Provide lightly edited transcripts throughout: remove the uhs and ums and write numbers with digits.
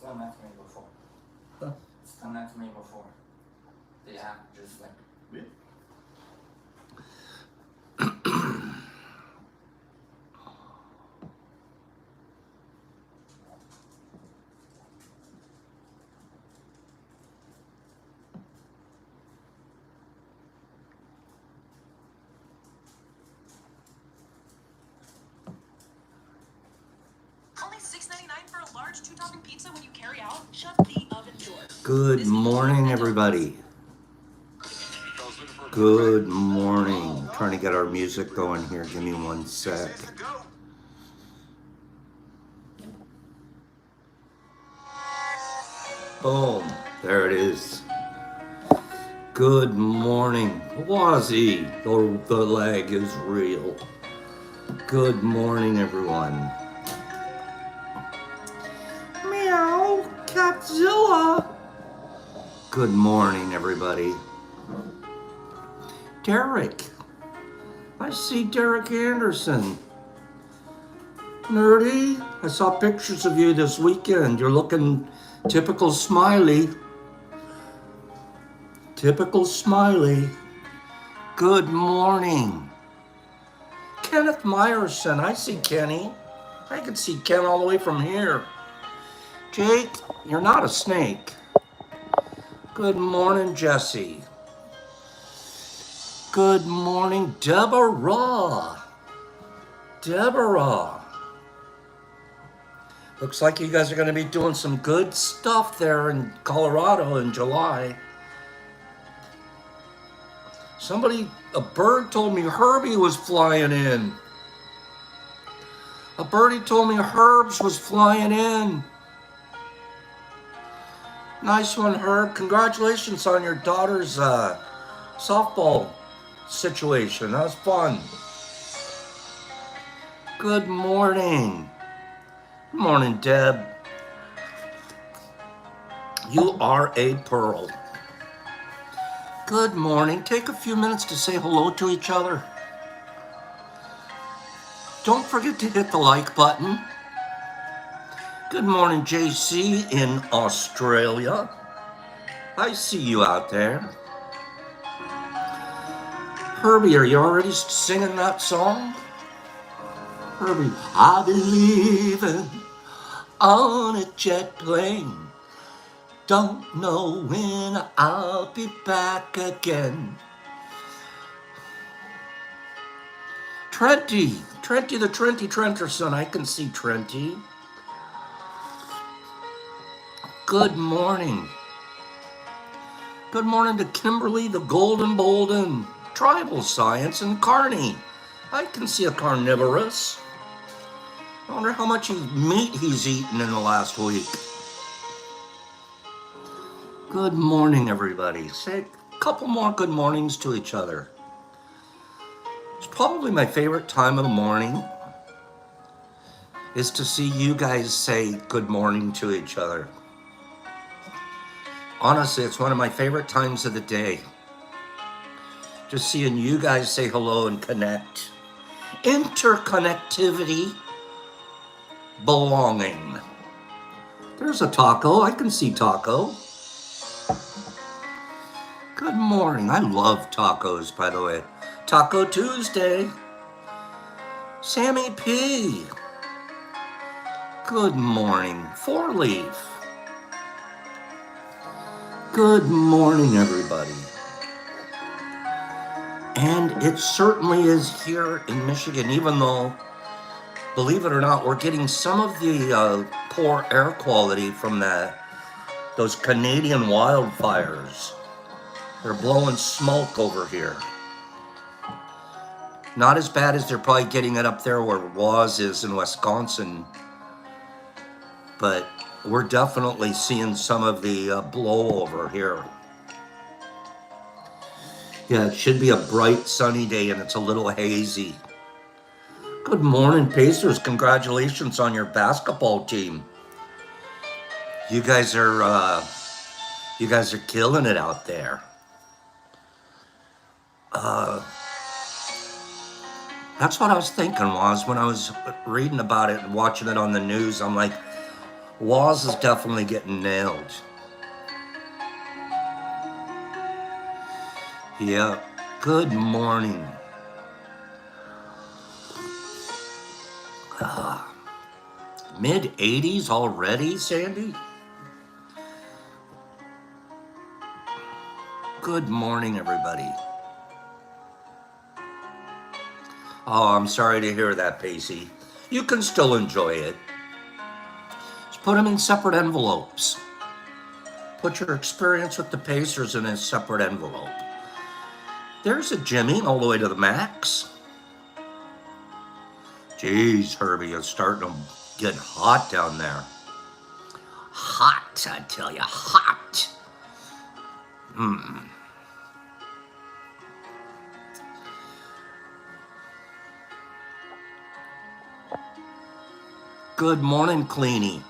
done that to me before. Huh? It's done that to me before. The app just like. Yeah. Only $6.99 for a large 2-topping pizza when you carry out. Shut the oven door. Good morning, everybody. Good morning. Trying to get our music going here. Give me one sec. Boom. There it is. Good morning. Wazzy. The lag is real. Good morning, everyone. Meow. Catzilla. Good morning, everybody. Derek. I see Derek Anderson. Nerdy, I saw pictures of you this weekend. You're looking typical smiley. Typical smiley. Good morning. Kenneth Meyerson, I see Kenny. I can see Ken all the way from here. Jake, you're not a snake. Good morning, Jesse. Good morning, Deborah. Deborah. Looks like you guys are going to be doing some good stuff there in Colorado in July. A bird told me Herbie was flying in. A birdie told me Herbs was flying in. Nice one, Herb. Congratulations on your daughter's softball situation. That was fun. Good morning. Good morning, Deb. You are a pearl. Good morning. Take a few minutes to say hello to each other. Don't forget to hit the like button. Good morning, JC in Australia. I see you out there. Herbie, are you already singing that song? Herbie, I believe on a jet plane. Don't know when I'll be back again. Trenty the Trenty Trenterson. I can see Trenty. Good morning. Good morning to Kimberly the Golden Bolden. Tribal Science and Carney. I can see a carnivorous. I wonder how much meat he's eaten in the last week. Good morning, everybody. Say a couple more good mornings to each other. It's probably my favorite time of the morning is to see you guys say good morning to each other. Honestly, it's one of my favorite times of the day. Just seeing you guys say hello and connect. Interconnectivity. Belonging. There's a Taco. I can see Taco. Good morning. I love tacos, by the way. Taco Tuesday. Sammy P. Good morning. Four Leaf. Good morning, everybody. And it certainly is here in Michigan, even though, believe it or not, we're getting some of the poor air quality from those Canadian wildfires. They're blowing smoke over here. Not as bad as they're probably getting it up there where Waz is in Wisconsin, but we're definitely seeing some of the blow over here. Yeah, it should be a bright sunny day and it's a little hazy. Good morning, Pacers. Congratulations on your basketball team. You guys are killing it out there. That's what I was thinking, was when I was reading about it and watching it on the news. I'm like, Waz is definitely getting nailed. Yeah. Good morning. Mid 80s already, Sandy? Good morning, everybody. Oh, I'm sorry to hear that, Pacey. You can still enjoy it. Just put them in separate envelopes. Put your experience with the Pacers in a separate envelope. There's a Jimmy all the way to the max. Jeez, Herbie, it's starting to get hot down there. Hot, I tell you, hot. Good morning, Cleanie.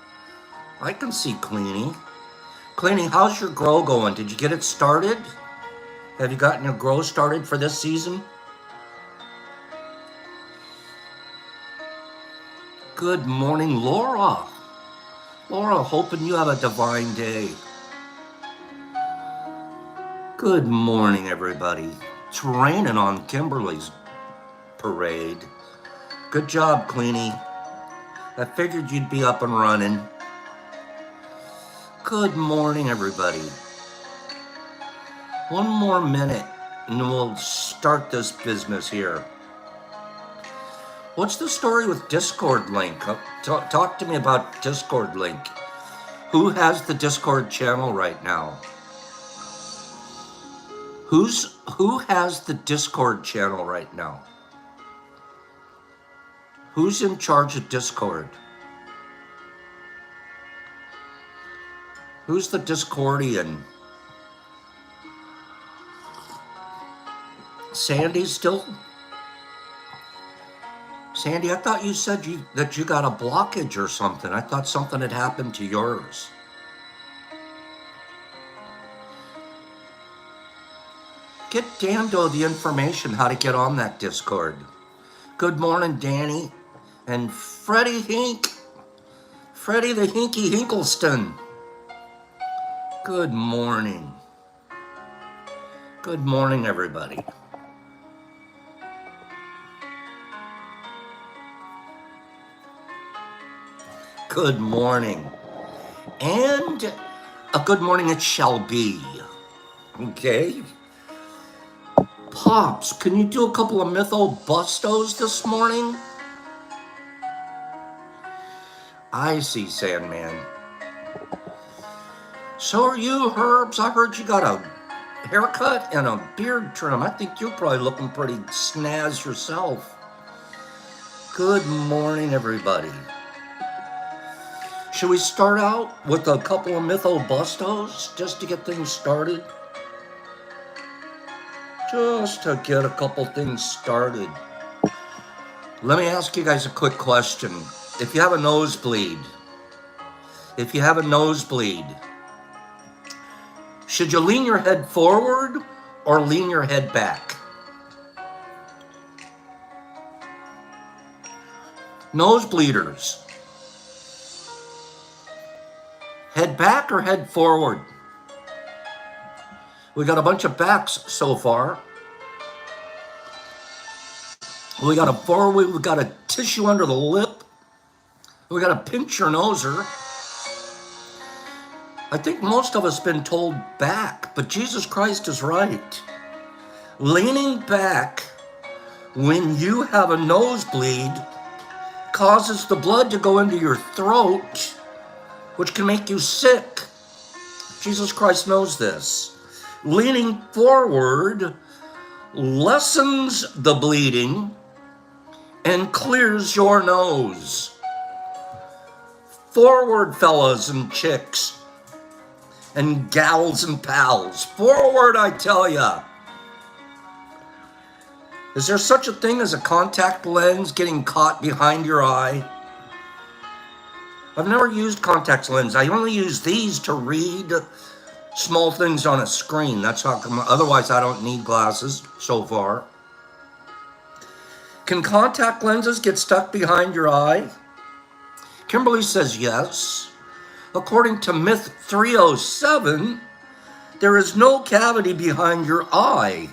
I can see Cleanie. Cleanie, how's your grow going? Did you get it started? Have you gotten your grow started for this season? Good morning, Laura. Laura, hoping you have a divine day. Good morning, everybody. It's raining on Kimberly's parade. Good job, Cleanie. I figured you'd be up and running. Good morning, everybody. One more minute and we'll start this business here. What's the story with Discord link? Talk to me about Discord link. Who has the Discord channel right now? Who has the Discord channel right now? Who's in charge of Discord? Who's the Discordian? Sandy still? Sandy, I thought you said that you got a blockage or something. I thought something had happened to yours. Get Dando the information how to get on that Discord. Good morning, Danny. And Freddie Hink. Freddie the Hinky Hinkleston. Good morning. Good morning, everybody. Good morning. And a good morning it shall be. Okay? Pops, can you do a couple of mytho-bustos this morning? I see, Sandman. So are you, Herbs. I heard you got a haircut and a beard trim. I think you're probably looking pretty snaz yourself. Good morning, everybody. Should we start out with a couple of mytho-bustos just to get things started? Just to get a couple things started. Let me ask you guys a quick question. If you have a nosebleed, should you lean your head forward or lean your head back? Nosebleeders. Head back or head forward? We got a bunch of backs so far. We got a forward, we got a tissue under the lip. We got to pinch your noser. I think most of us been told back, but Jesus Christ is right. Leaning back when you have a nosebleed causes the blood to go into your throat, which can make you sick. Jesus Christ knows this. Leaning forward lessens the bleeding and clears your nose. Forward, fellas and chicks and gals and pals. Forward, I tell ya. Is there such a thing as a contact lens getting caught behind your eye? I've never used contact lens. I only use these to read small things on a screen. That's how come. Otherwise, I don't need glasses so far. Can contact lenses get stuck behind your eye? Kimberly says yes. According to myth 307, there is no cavity behind your eye.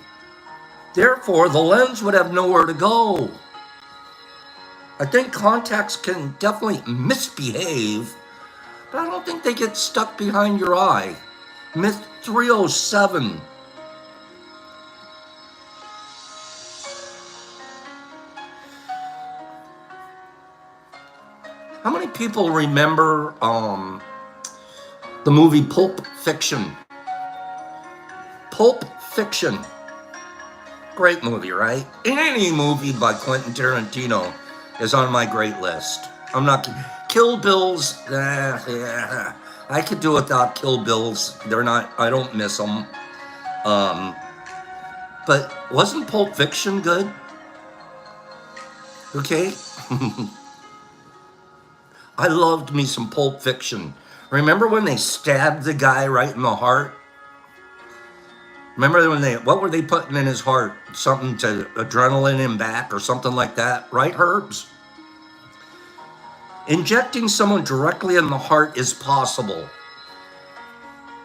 Therefore, the lens would have nowhere to go. I think contacts can definitely misbehave, but I don't think they get stuck behind your eye. Myth 307. How many people remember the movie Pulp Fiction? Pulp Fiction. Great movie, right? Any movie by Quentin Tarantino is on my great list. I'm not Kill Bills. I could do without Kill Bills. They're not. I don't miss them. But wasn't Pulp Fiction good? Okay. I loved me some Pulp Fiction. Remember when they stabbed the guy right in the heart? Remember when what were they putting in his heart? Something to adrenaline him back or something like that, right, Herbs? Injecting someone directly in the heart is possible.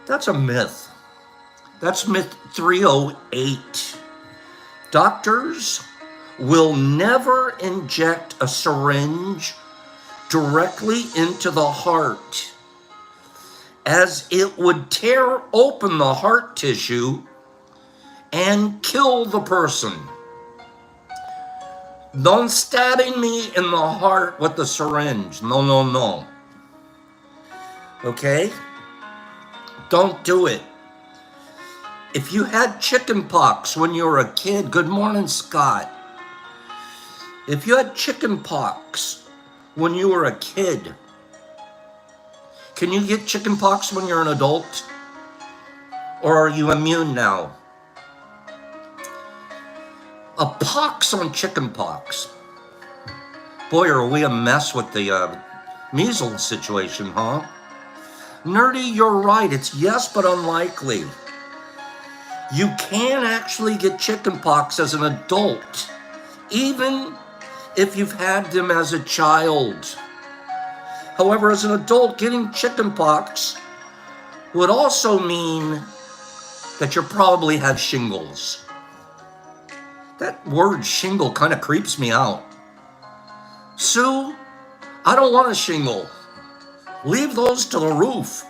That's a myth. That's myth 308. Doctors will never inject a syringe directly into the heart, as it would tear open the heart tissue and kill the person. Don't stabbing me in the heart with the syringe. No, no, no. Okay? Don't do it. If you had chicken pox when you were a kid, good morning, Scott. If you had chicken pox when you were a kid, can you get chicken pox when you're an adult? Or are you immune now? A pox on chicken pox. Boy, are we a mess with the measles situation, huh? Nerdy, you're right. It's yes, but unlikely. You can actually get chicken pox as an adult, even if you've had them as a child. However, as an adult, getting chicken pox would also mean that you probably have shingles. That word shingle kind of creeps me out. Sue, I don't want a shingle. Leave those to the roof.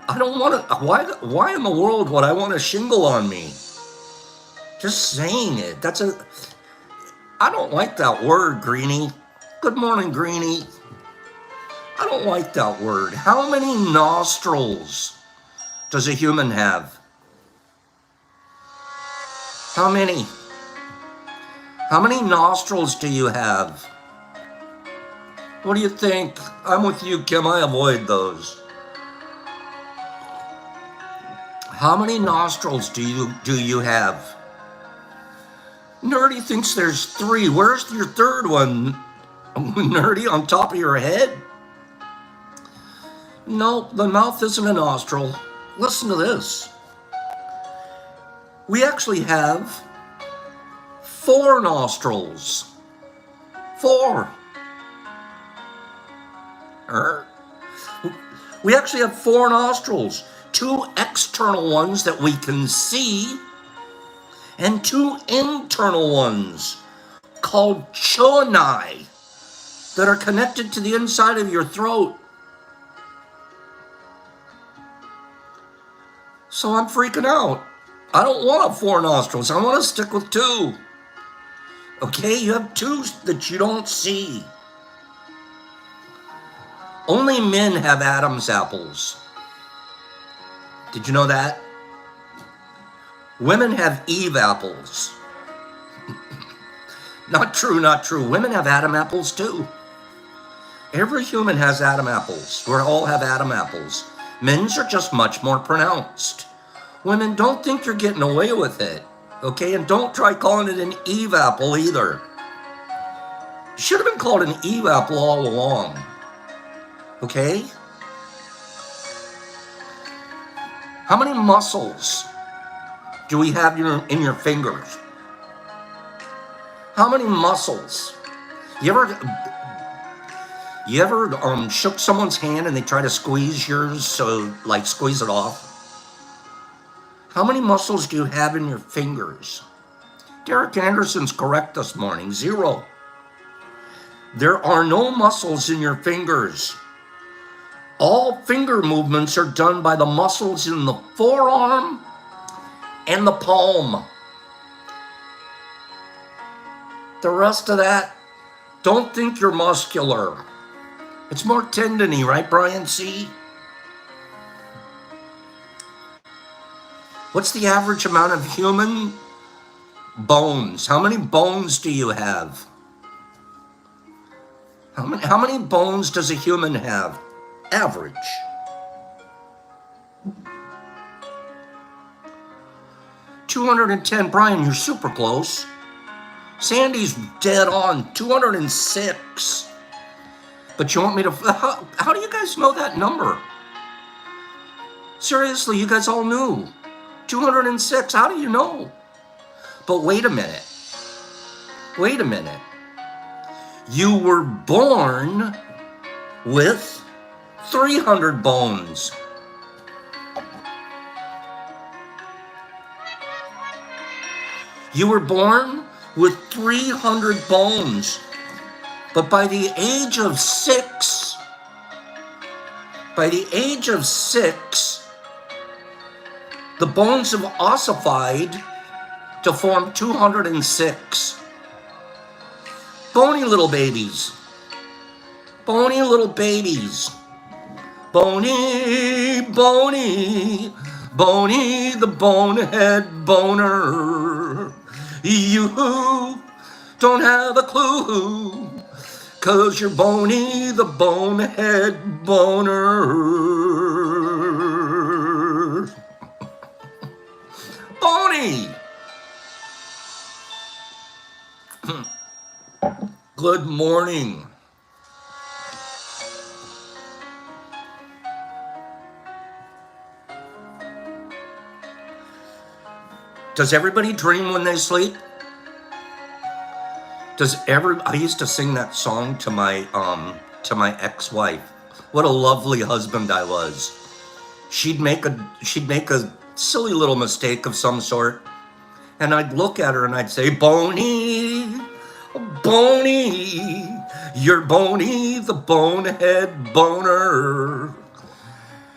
I don't want to. Why in the world would I want a shingle on me? Just saying it. I don't like that word, Greenie. Good morning, Greenie. I don't like that word. How many nostrils does a human have? How many? How many nostrils do you have? What do you think? I'm with you, Kim. I avoid those. How many nostrils do you have? Nerdy thinks there's 3. Where's your third one? Nerdy, on top of your head? No, the mouth isn't a nostril. Listen to this. We actually have 4 nostrils. 4. We actually have 4 nostrils. 2 external ones that we can see, and 2 internal ones called choanae that are connected to the inside of your throat. So I'm freaking out. I don't want 4 nostrils. I want to stick with 2. Okay, you have 2 that you don't see. Only men have Adam's apples. Did you know that? Women have Eve apples. Not true, not true. Women have Adam apples too. Every human has Adam apples. We all have Adam apples. Men's are just much more pronounced. Women, don't think you're getting away with it. Okay, and don't try calling it an Eve apple either. It should have been called an Eve apple all along. Okay? How many muscles do we have in your fingers? How many muscles? You You ever shook someone's hand and they try to squeeze yours, so like squeeze it off? How many muscles do you have in your fingers? Derek Anderson's correct this morning, 0. There are no muscles in your fingers. All finger movements are done by the muscles in the forearm and the palm. The rest of that, don't think you're muscular. It's more tendony, right, Brian C? What's the average amount of human bones? How many bones do you have? How many bones does a human have? Average. $210. Brian, you're super close. Sandy's dead on. 206. But you want me to... How do you guys know that number? Seriously, you guys all knew. 206. How do you know? But wait a minute. Wait a minute. You were born with 300 bones. You were born with 300 bones. But by the age of 6, the bones have ossified to form 206. Bony little babies. Bony little babies. Bony, bony, bony the bonehead boner. You don't have a clue, 'cause you're bony the bonehead boner. Bony. Good morning. Does everybody dream when they sleep? I used to sing that song to my ex-wife. What a lovely husband I was. She'd make a silly little mistake of some sort, and I'd look at her and I'd say, Boney, Boney, you're Boney the bonehead boner.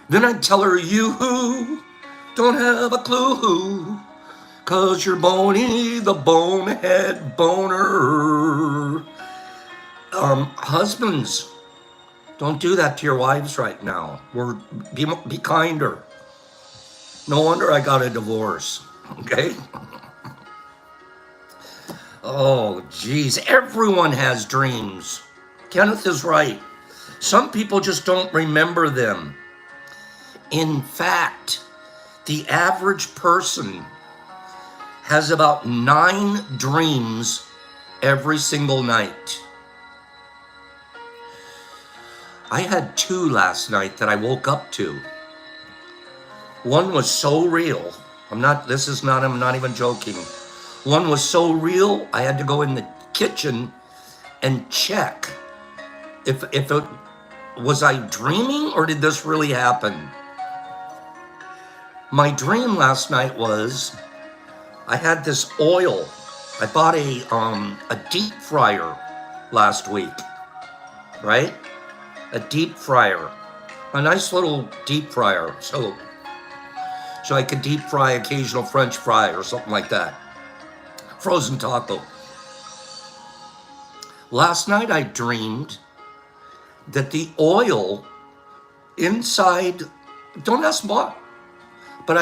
Then I'd tell her, you don't have a clue, 'cause you're Boney the bonehead boner. Husbands, don't do that to your wives right now. Be kinder. No wonder I got a divorce, okay? Oh, geez, everyone has dreams. Kenneth is right. Some people just don't remember them. In fact, the average person has about 9 dreams every single night. I had 2 last night that I woke up to. One was so real. I'm not even joking. One was so real, I had to go in the kitchen and check if it was I dreaming or did this really happen? My dream last night was I had this oil. I bought a deep fryer last week, right? A deep fryer, a nice little deep fryer, so I could deep fry occasional French fry or something like that. Frozen taco. Last night I dreamed that the oil inside, don't ask what, but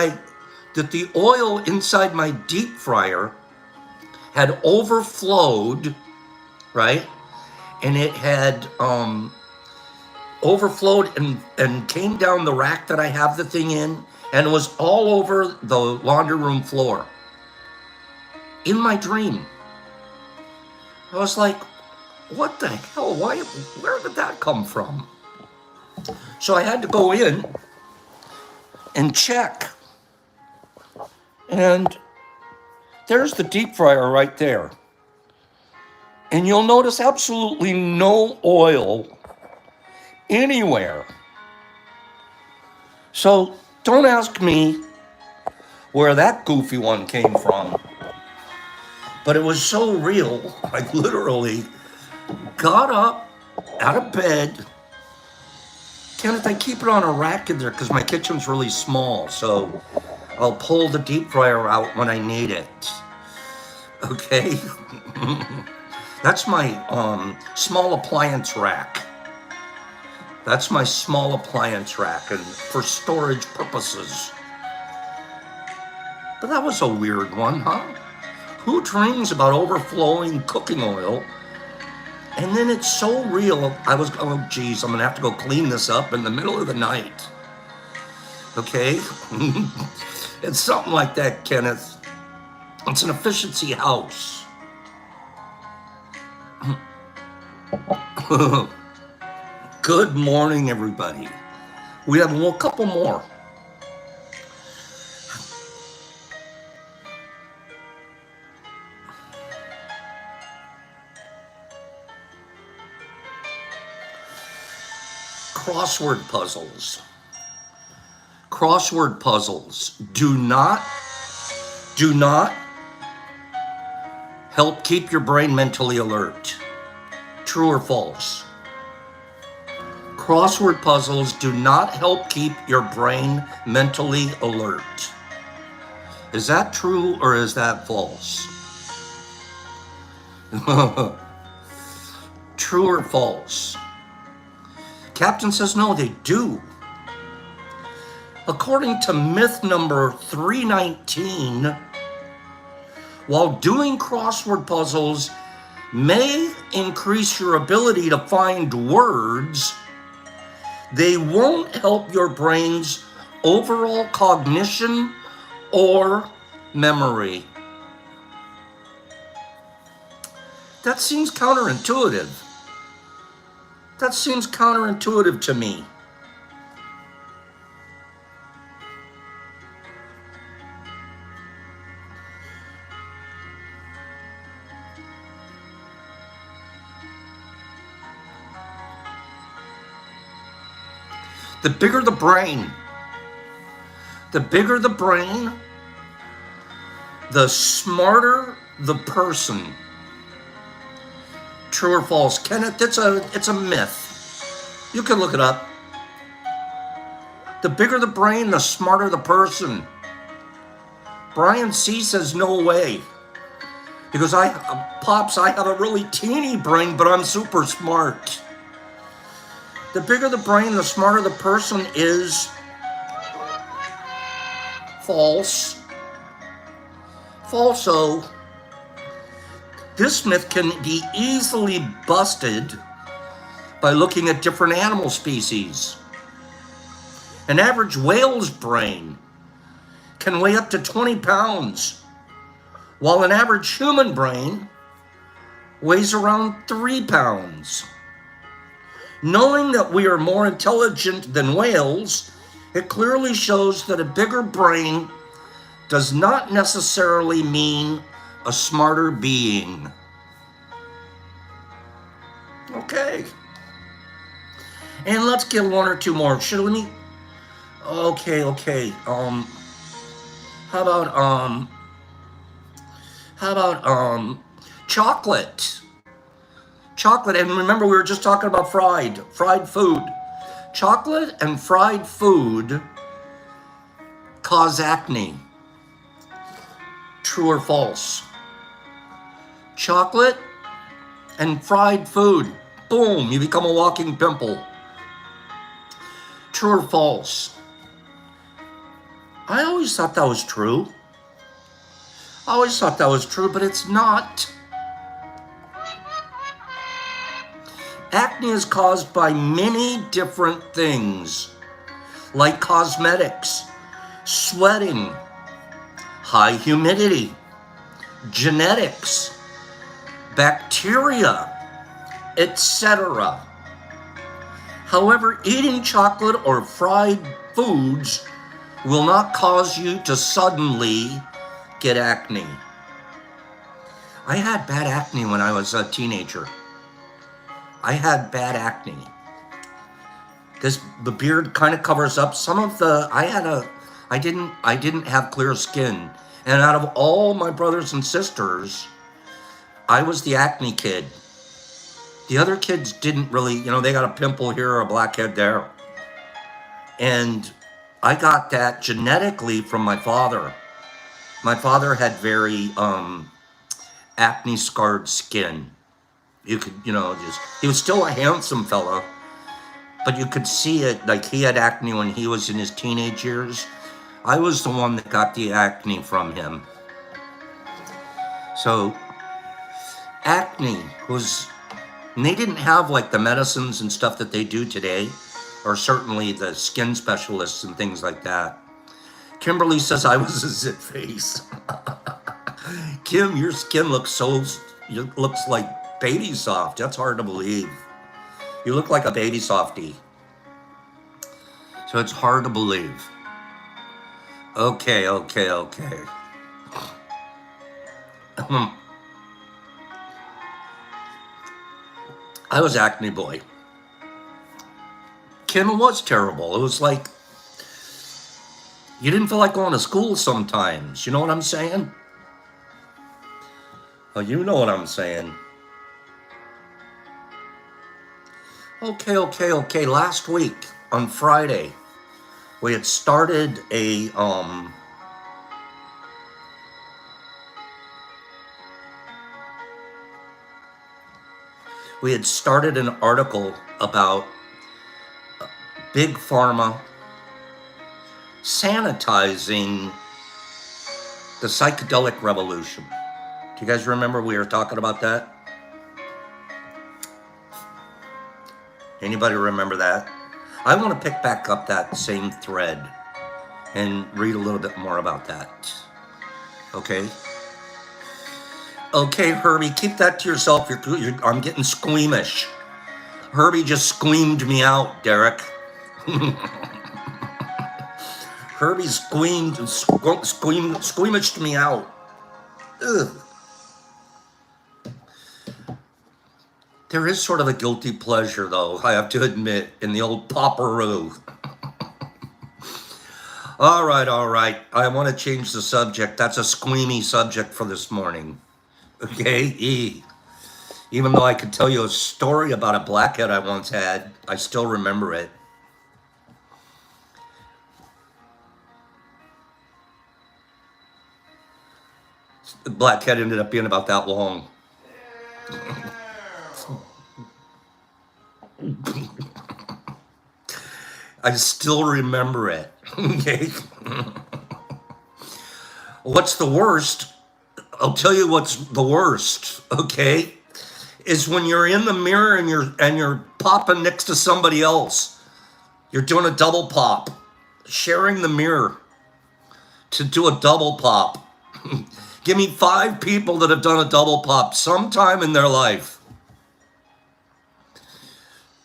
that the oil inside my deep fryer had overflowed, right? And it had overflowed and came down the rack that I have the thing in, and it was all over the laundry room floor. In my dream. I was like, what the hell? Where did that come from? So I had to go in and check. And there's the deep fryer right there. And you'll notice absolutely no oil anywhere. So don't ask me where that goofy one came from. But it was so real, I literally got up out of bed. Kenneth, I keep it on a rack in there because my kitchen's really small, so I'll pull the deep fryer out when I need it. Okay? That's my small appliance rack. That's my small appliance rack and for storage purposes. But that was a weird one, huh? Who dreams about overflowing cooking oil? And then it's so real. Oh geez, I'm gonna have to go clean this up in the middle of the night. Okay? It's something like that, Kenneth. It's an efficiency house. Good morning, everybody. We have a couple more. Crossword puzzles. Crossword puzzles do not help keep your brain mentally alert. True or false? Crossword puzzles do not help keep your brain mentally alert. Is that true or is that false? True or false? Captain says no, they do. According to myth number 319, while doing crossword puzzles may increase your ability to find words, they won't help your brain's overall cognition or memory. That seems counterintuitive. That seems counterintuitive to me. The bigger the brain, the smarter the person. True or false? Kenneth, it's a myth. You can look it up. The bigger the brain, the smarter the person. Brian C. says no way. Because Pops, I have a really teeny brain, but I'm super smart. The bigger the brain, the smarter the person is. False. Falso. This myth can be easily busted by looking at different animal species. An average whale's brain can weigh up to 20 pounds, while an average human brain weighs around 3 pounds. Knowing that we are more intelligent than whales, it clearly shows that a bigger brain does not necessarily mean a smarter being. Okay. And let's get one or two more. Should we? Okay. How about chocolate? Chocolate, and remember we were just talking about fried food. Chocolate and fried food cause acne. True or false? Chocolate and fried food, boom, you become a walking pimple. True or false? I always thought that was true. But it's not. Acne is caused by many different things, like cosmetics, sweating, high humidity, genetics, bacteria, etc. However, eating chocolate or fried foods will not cause you to suddenly get acne. I had bad acne when I was a teenager. I had bad acne. The beard kind of covers up some of the. I didn't have clear skin, and out of all my brothers and sisters, I was the acne kid. The other kids didn't really, they got a pimple here or a blackhead there, and I got that genetically from my father. My father had very acne scarred skin. You could, he was still a handsome fella, but you could see it. Like, he had acne when he was in his teenage years. I was the one that got the acne from him. So acne was, and they didn't have like the medicines and stuff that they do today, or certainly the skin specialists and things like that. Kimberly says I was a zit face. Kim, your skin looks looks like baby soft. That's hard to believe. You look like a baby softie. So it's hard to believe. Okay. I was acne boy. Kim was terrible. It was like, you didn't feel like going to school sometimes. You know what I'm saying? Oh, you know what I'm saying. Okay. Last week on Friday, we had started an article about Big Pharma sanitizing the psychedelic revolution. Do you guys remember we were talking about that? Anybody remember that? I want to pick back up that same thread and read a little bit more about that. Okay? Okay, Herbie, keep that to yourself. I'm getting squeamish. Herbie just squeamed me out, Derek. Herbie squeamished me out. Ugh. There is sort of a guilty pleasure, though, I have to admit, in the old popperoo. All right. I want to change the subject. That's a squeamy subject for this morning. Okay? Even though I could tell you a story about a blackhead I once had, I still remember it. The blackhead ended up being about that long. I still remember it. Okay. What's the worst? I'll tell you what's the worst, okay? Is when you're in the mirror and you're popping next to somebody else. You're doing a double pop, sharing the mirror to do a double pop. Give me 5 people that have done a double pop sometime in their life.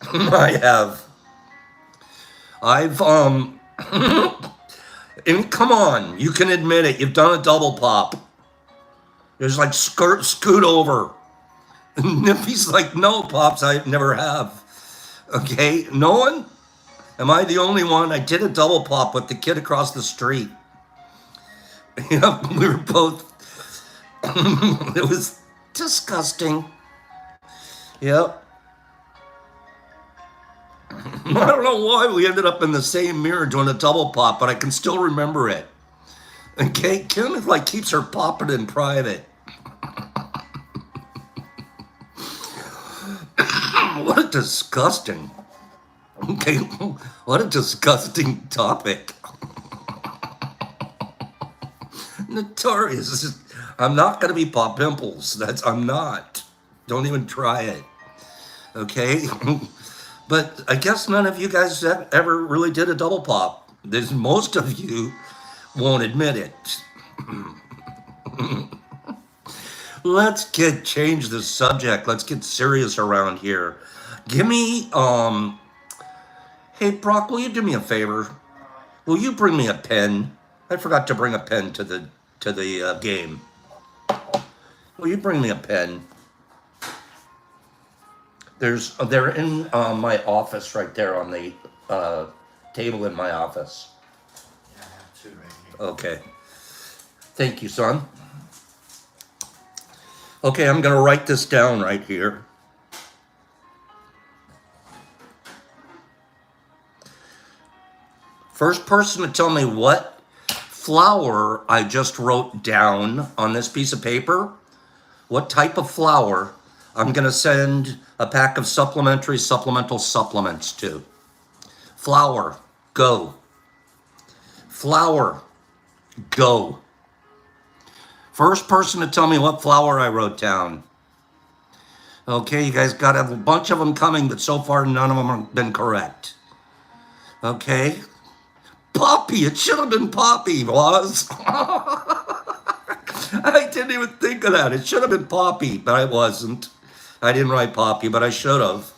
I have. And come on, you can admit it. You've done a double pop. There's like scoot over. And Nippy's like, no, Pops, I never have. Okay, no one? Am I the only one? I did a double pop with the kid across the street. Yep, we were both. It was disgusting. Yep. I don't know why we ended up in the same mirror doing a double pop, but I can still remember it. Okay, Kim like keeps her popping in private. What a disgusting. Okay, what a disgusting topic. Notorious. I'm not gonna be pop pimples. I'm not. Don't even try it. Okay. But I guess none of you guys ever really did a double pop. Most of you won't admit it. Let's change the subject. Let's get serious around here. Give me, hey Brock, will you do me a favor? Will you bring me a pen? I forgot to bring a pen to the game. Will you bring me a pen? They're in my office right there on the table in my office. Yeah, I have two right here. Okay. Thank you, son. Okay, I'm gonna write this down right here. First person to tell me what flower I just wrote down on this piece of paper, what type of flower, I'm gonna send a pack of supplemental supplements to. Flower, go. Flower, go. First person to tell me what flower I wrote down. Okay, you guys got a bunch of them coming, but so far none of them have been correct. Okay. Poppy, it should have been Poppy, was. I didn't even think of that. It should have been Poppy, but I wasn't. I didn't write Poppy, but I should have.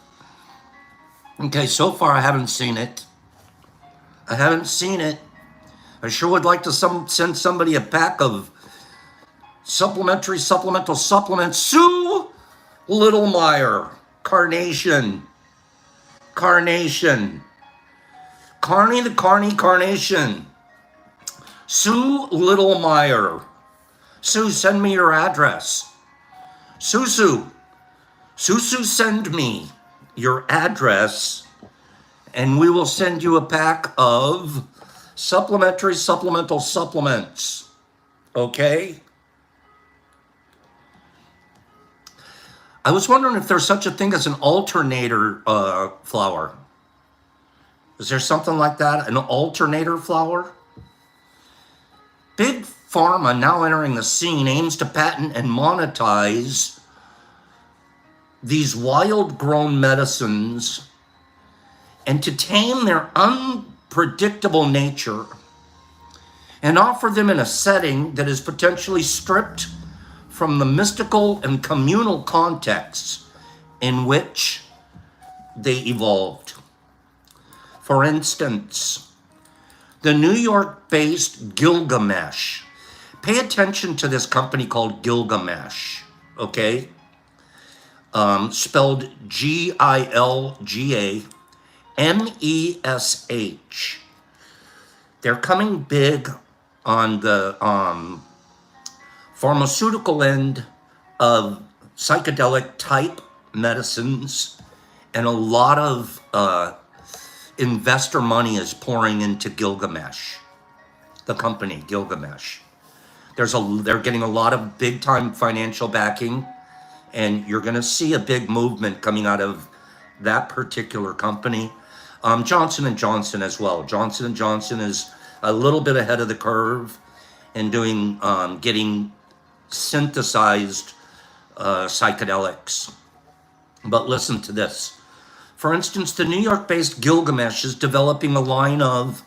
Okay, so far I haven't seen it. I haven't seen it. I sure would like to send somebody a pack of supplemental supplements. Sue Littlemeyer, Carnation. Carnation. Carney the Carnation. Sue Littlemeyer. Sue, send me your address. Sue, send me your address, and we will send you a pack of supplemental supplements. Okay? I was wondering if there's such a thing as an alternator flower. Is there something like that? An alternator flower? Big Pharma, now entering the scene, aims to patent and monetize these wild-grown medicines and to tame their unpredictable nature and offer them in a setting that is potentially stripped from the mystical and communal contexts in which they evolved. For instance, the New York-based Gilgamesh. Pay attention to this company called Gilgamesh, okay? Spelled Gilgamesh. They're coming big on the pharmaceutical end of psychedelic type medicines, and a lot of investor money is pouring into Gilgamesh, the company Gilgamesh. They're getting a lot of big time financial backing, and you're going to see a big movement coming out of that particular company. Johnson & Johnson as well. Johnson & Johnson is a little bit ahead of the curve in doing getting synthesized psychedelics. But listen to this. For instance, the New York-based Gilgamesh is developing a line of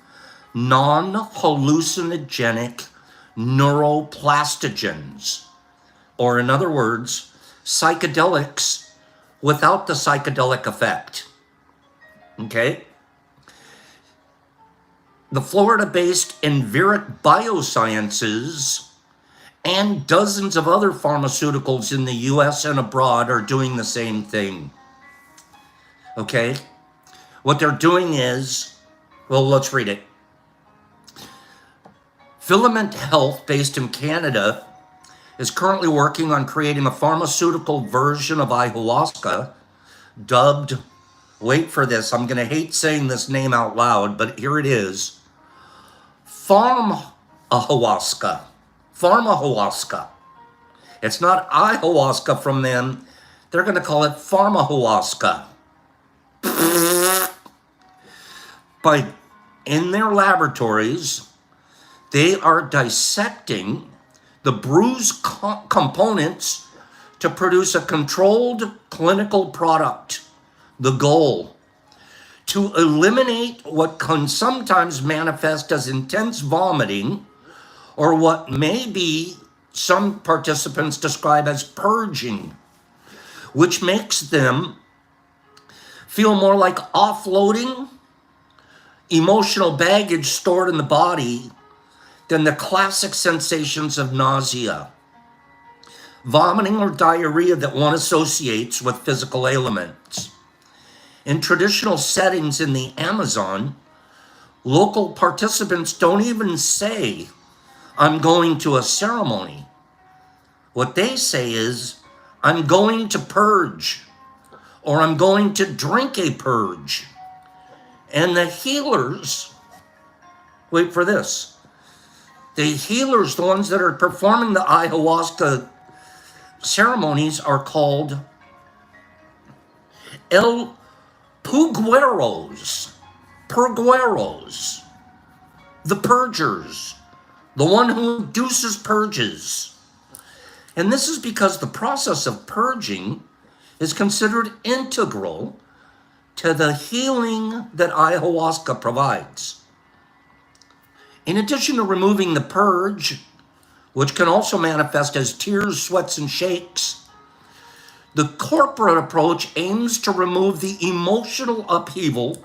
non-hallucinogenic neuroplastogens, or in other words, psychedelics without the psychedelic effect. Okay? The Florida-based Enviric Biosciences and dozens of other pharmaceuticals in the US and abroad are doing the same thing. Okay? What they're doing is, well, let's read it. Filament Health, based in Canada, is currently working on creating a pharmaceutical version of ayahuasca dubbed, wait for this, I'm going to hate saying this name out loud, but here it is, Pharma-ayahuasca. Pharma-ayahuasca. It's not ayahuasca from them. They're going to call it Pharma-ayahuasca. In their laboratories, they are dissecting the bruised components to produce a controlled clinical product. The goal, to eliminate what can sometimes manifest as intense vomiting, or what maybe some participants describe as purging, which makes them feel more like offloading emotional baggage stored in the body than the classic sensations of nausea, vomiting, or diarrhea that one associates with physical ailments. In traditional settings in the Amazon, local participants don't even say, I'm going to a ceremony. What they say is, I'm going to purge, or I'm going to drink a purge. And the healers, wait for this, the healers, the ones that are performing the ayahuasca ceremonies, are called El Purgueros, the purgers, the one who induces purges. And this is because the process of purging is considered integral to the healing that ayahuasca provides. In addition to removing the purge, which can also manifest as tears, sweats, and shakes, the corporate approach aims to remove the emotional upheaval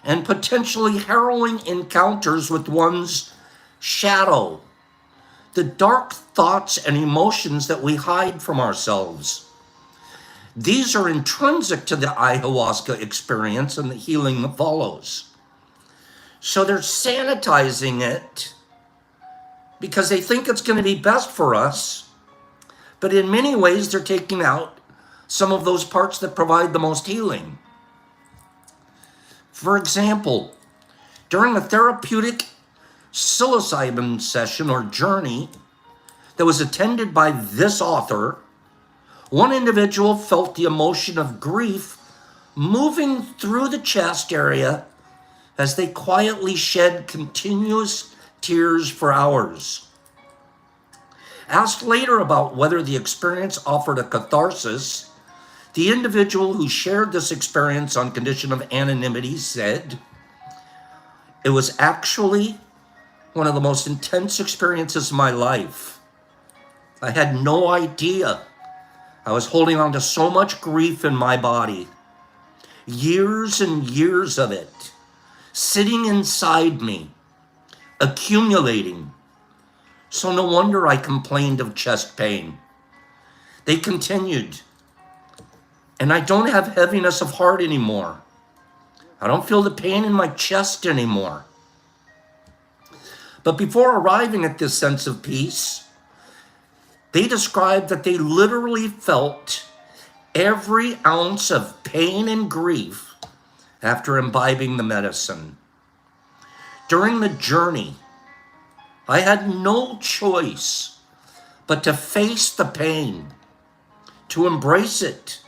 and potentially harrowing encounters with one's shadow, the dark thoughts and emotions that we hide from ourselves. These are intrinsic to the ayahuasca experience and the healing that follows. So they're sanitizing it because they think it's going to be best for us, but in many ways they're taking out some of those parts that provide the most healing. For example, during a therapeutic psilocybin session or journey that was attended by this author, one individual felt the emotion of grief moving through the chest area as they quietly shed continuous tears for hours. Asked later about whether the experience offered a catharsis, the individual who shared this experience on condition of anonymity said, "It was actually one of the most intense experiences of my life. I had no idea I was holding on to so much grief in my body. Years and years of it, sitting inside me, accumulating. So no wonder I complained of chest pain." They continued, "And I don't have heaviness of heart anymore. I don't feel the pain in my chest anymore." But before arriving at this sense of peace, they described that they literally felt every ounce of pain and grief after imbibing the medicine. During the journey, I had no choice but to face the pain, to embrace it,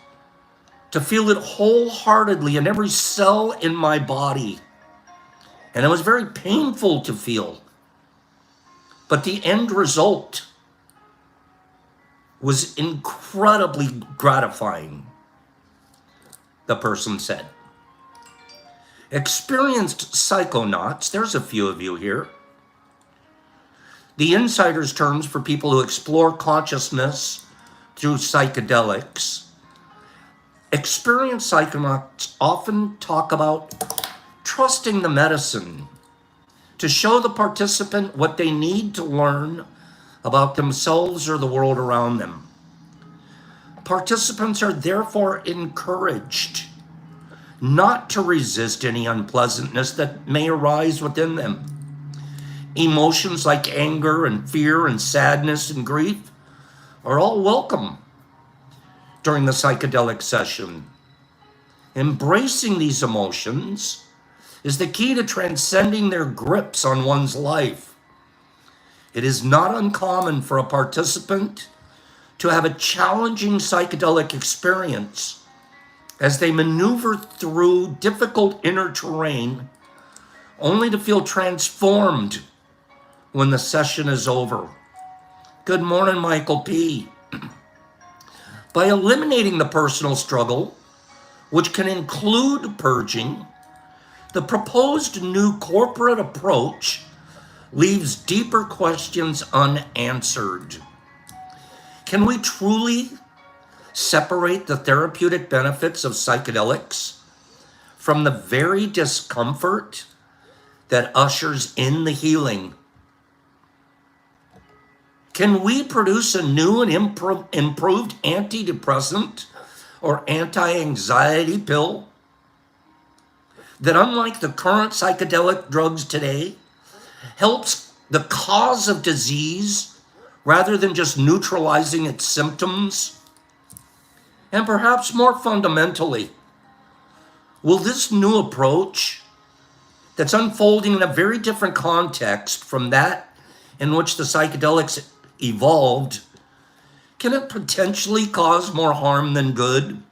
to feel it wholeheartedly in every cell in my body. And it was very painful to feel. But the end result was incredibly gratifying, the person said. Experienced psychonauts, there's a few of you here, the insider's terms for people who explore consciousness through psychedelics. Experienced psychonauts often talk about trusting the medicine to show the participant what they need to learn about themselves or the world around them. Participants are therefore encouraged not to resist any unpleasantness that may arise within them. Emotions like anger and fear and sadness and grief are all welcome during the psychedelic session. Embracing these emotions is the key to transcending their grips on one's life. It is not uncommon for a participant to have a challenging psychedelic experience as they maneuver through difficult inner terrain, only to feel transformed when the session is over. Good morning, Michael P. By eliminating the personal struggle, which can include purging, the proposed new corporate approach leaves deeper questions unanswered. Can we truly separate the therapeutic benefits of psychedelics from the very discomfort that ushers in the healing? Can we produce a new and improved antidepressant or anti-anxiety pill that unlike the current psychedelic drugs today, helps the cause of disease rather than just neutralizing its symptoms? And perhaps more fundamentally, will this new approach that's unfolding in a very different context from that in which the psychedelics evolved, can it potentially cause more harm than good?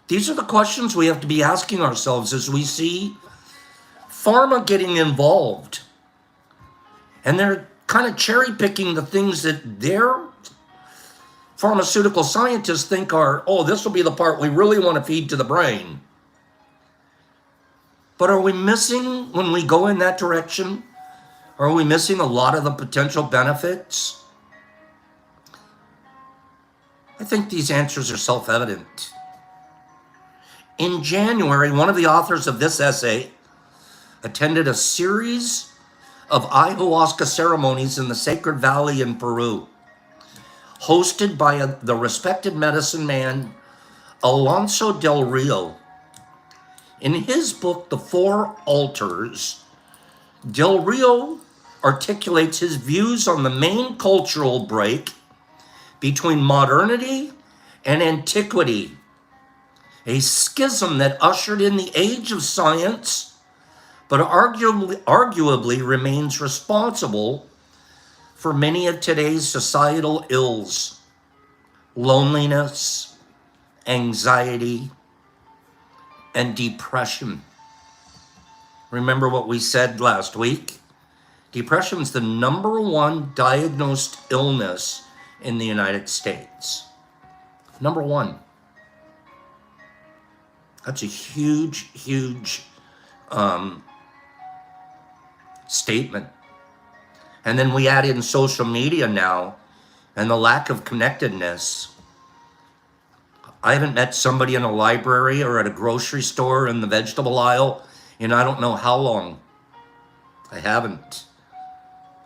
These are the questions we have to be asking ourselves as we see pharma getting involved. And they're kind of cherry picking the things that their pharmaceutical scientists think are, oh, this will be the part we really want to feed to the brain. But are we missing, when we go in that direction, are we missing a lot of the potential benefits? I think these answers are self-evident. In January, one of the authors of this essay attended a series of ayahuasca ceremonies in the Sacred Valley in Peru, hosted by the respected medicine man Alonso del Rio. In his book, The Four Altars, del Rio articulates his views on the main cultural break between modernity and antiquity, a schism that ushered in the age of science, but arguably remains responsible for many of today's societal ills: loneliness, anxiety, and depression. Remember what we said last week? Depression is the #1 diagnosed illness in the United States. #1. That's a huge, huge statement. And then we add in social media now and the lack of connectedness. I haven't met somebody in a library or at a grocery store in the vegetable aisle in I don't know how long. I haven't.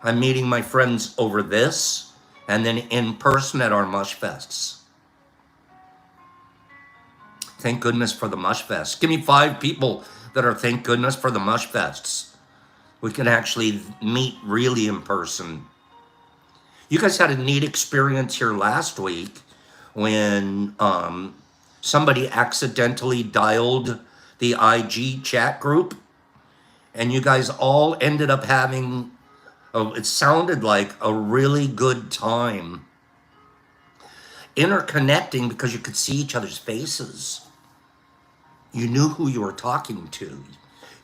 I'm meeting my friends over this and then in person at our Mushfests. Thank goodness for the Mushfest. Give me 5 people that are thank goodness for the Mushfests. We can actually meet really in person. You guys had a neat experience here last week when somebody accidentally dialed the IG chat group, and you guys all ended up having, it sounded like a really good time. Interconnecting because you could see each other's faces. You knew who you were talking to.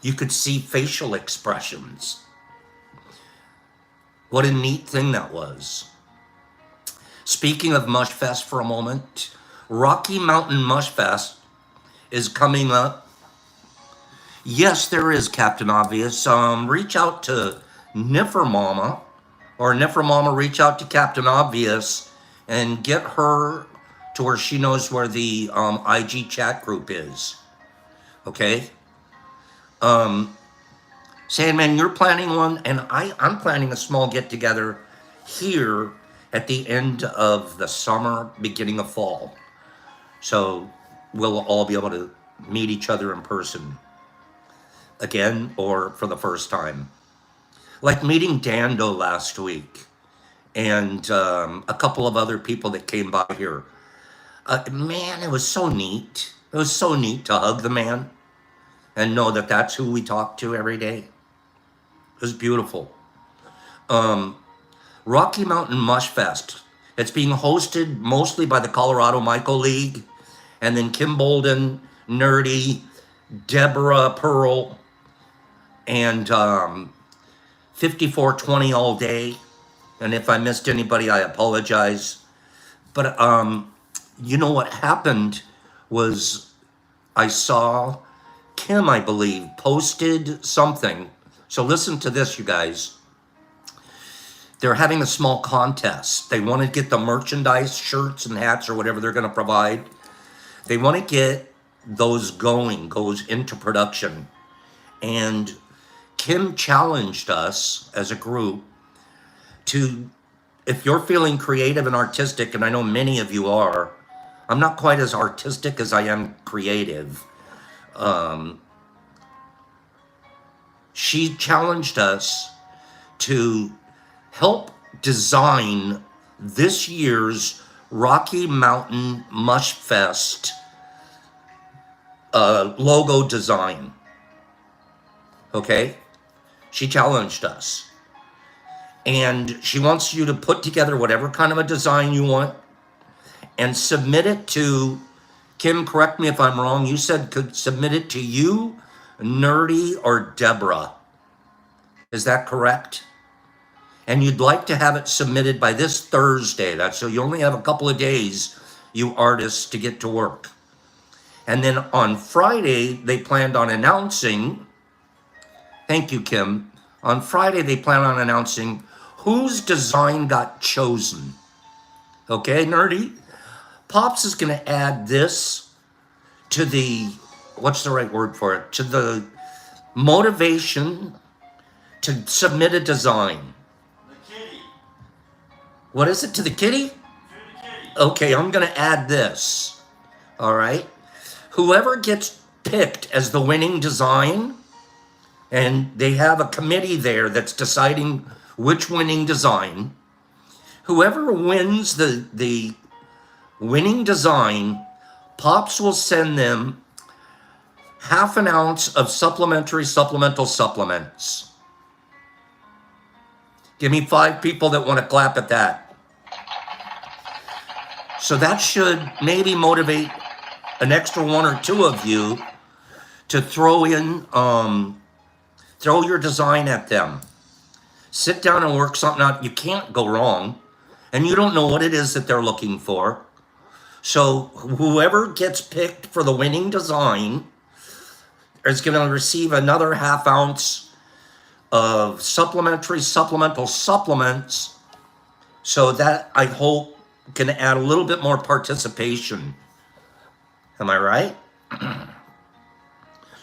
You could see facial expressions. What a neat thing that was. Speaking of Mushfest for a moment, Rocky Mountain Mushfest is coming up. Yes, there is, Captain Obvious. Reach out to Niffer Mama, or Niffer Mama reach out to Captain Obvious and get her to where she knows where the IG chat group is. Okay? Sandman, you're planning one, and I'm planning a small get-together here at the end of the summer, beginning of fall. So we'll all be able to meet each other in person again or for the first time. Like meeting Dando last week and a couple of other people that came by here. Man, it was so neat. It was so neat to hug the man and know that that's who we talk to every day. It was beautiful. Rocky Mountain Mushfest. It's being hosted mostly by the Colorado Michael League, and then Kim Bolden, Nerdy, Deborah Pearl, and 5420 all day. And if I missed anybody, I apologize. But you know what happened was I saw Kim, I believe, posted something. So listen to this, you guys. They're having a small contest. They want to get the merchandise, shirts and hats or whatever they're going to provide. They want to get those goes into production. And Kim challenged us as a group to, if you're feeling creative and artistic, and I know many of you are, I'm not quite as artistic as I am creative. She challenged us to help design this year's Rocky Mountain Mushfest logo design. Okay? She challenged us. And she wants you to put together whatever kind of a design you want and submit it to, Kim, correct me if I'm wrong, you said could submit it to you, Nerdy, or Deborah. Is that correct? And you'd like to have it submitted by this Thursday. That's so you only have a couple of days, you artists, to get to work. And then on Friday, they planned on announcing, thank you, Kim. On Friday, they plan on announcing whose design got chosen. Okay, Nerdy? Pops is going to add this to the, what's the right word for it? To the motivation to submit a design. The kitty. What is it? To the kitty? To the kitty. Okay, I'm going to add this. All right. Whoever gets picked as the winning design, and they have a committee there that's deciding which winning design, whoever wins the winning design, Pops will send them half an ounce of supplemental supplements. Give me 5 people that want to clap at that. So that should maybe motivate an extra 1 or 2 of you to throw your design at them. Sit down and work something out. You can't go wrong. And you don't know what it is that they're looking for. So whoever gets picked for the winning design is going to receive another half ounce of supplemental supplements. So that, I hope, can add a little bit more participation. Am I right?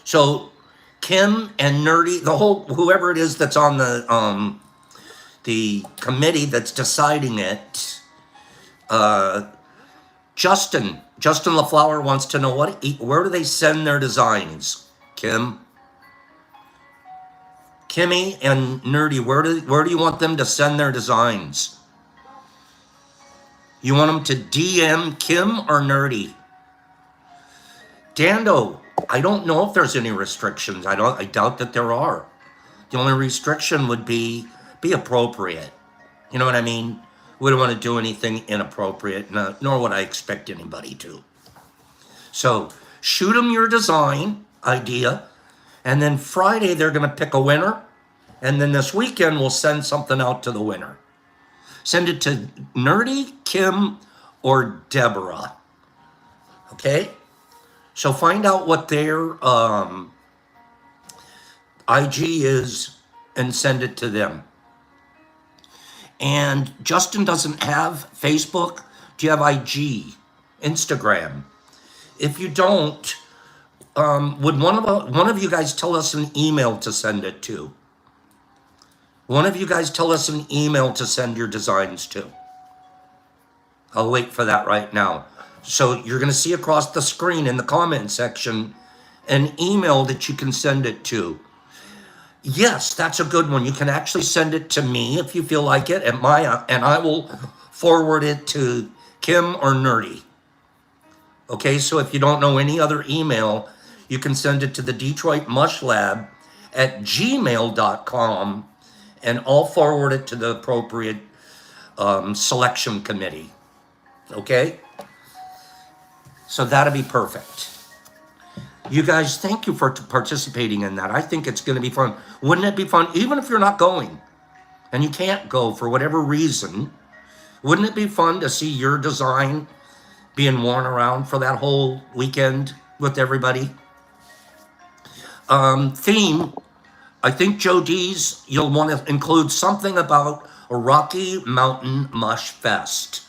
So Kim and Nerdy, whoever it is that's on the committee that's deciding it, Justin LaFlower wants to know where do they send their designs? Kimmy and Nerdy, where do you want them to send their designs? You want them to DM Kim or Nerdy? Dando, I don't know if there's any restrictions. I doubt that there are. The only restriction would be appropriate. You know what I mean? We don't want to do anything inappropriate, nor would I expect anybody to. So shoot them your design idea, and then Friday they're going to pick a winner, and then this weekend we'll send something out to the winner. Send it to Nerdy, Kim, or Deborah. Okay? So find out what their IG is and send it to them. And Justin doesn't have Facebook. Do you have IG, Instagram? If you don't, would one of you guys tell us an email to send it to? One of you guys tell us an email to send your designs to. I'll wait for that right now. So you're going to see across the screen in the comment section an email that you can send it to. Yes, that's a good one. You can actually send it to me if you feel like it, and I will forward it to Kim or Nerdy. Okay, so if you don't know any other email, you can send it to the Detroit Mush Lab at gmail.com, and I'll forward it to the appropriate selection committee. Okay? So that'll be perfect. You guys, thank you for participating in that. I think it's going to be fun. Wouldn't it be fun, even if you're not going and you can't go for whatever reason, wouldn't it be fun to see your design being worn around for that whole weekend with everybody? Theme, I think Joe D's, you'll want to include something about a Rocky Mountain Mush Fest.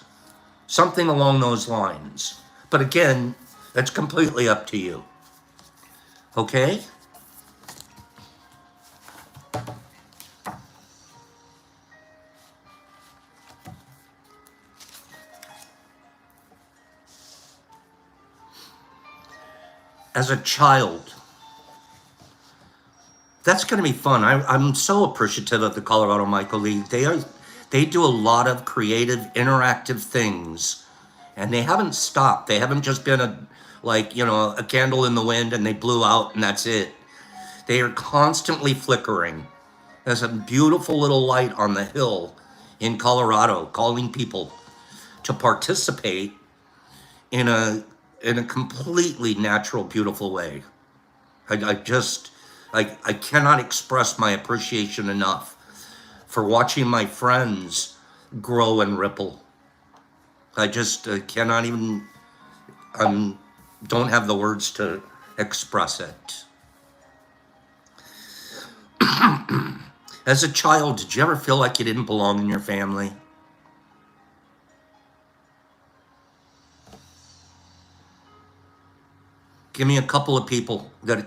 Something along those lines. But again, it's completely up to you. Okay? as a child, that's going to be fun. I'm so appreciative of the Colorado Michael League. They do a lot of creative, interactive things, and they haven't stopped. They haven't just been a candle in the wind and they blew out and that's it. They are constantly flickering. There's a beautiful little light on the hill in Colorado calling people to participate in a completely natural, beautiful way. I cannot express my appreciation enough for watching my friends grow and ripple. I just cannot even, don't have the words to express it. As a child, did you ever feel like you didn't belong in your family? Give me a couple of people that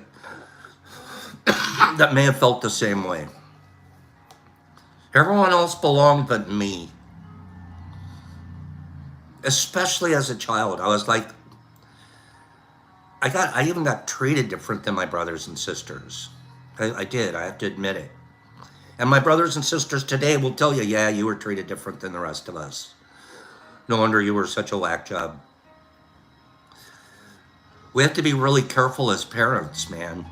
may have felt the same way. Everyone else belonged but me. Especially as a child, I was like, I even got treated different than my brothers and sisters. I did, I have to admit it. And my brothers and sisters today will tell you, yeah, you were treated different than the rest of us. No wonder you were such a whack job. We have to be really careful as parents, man.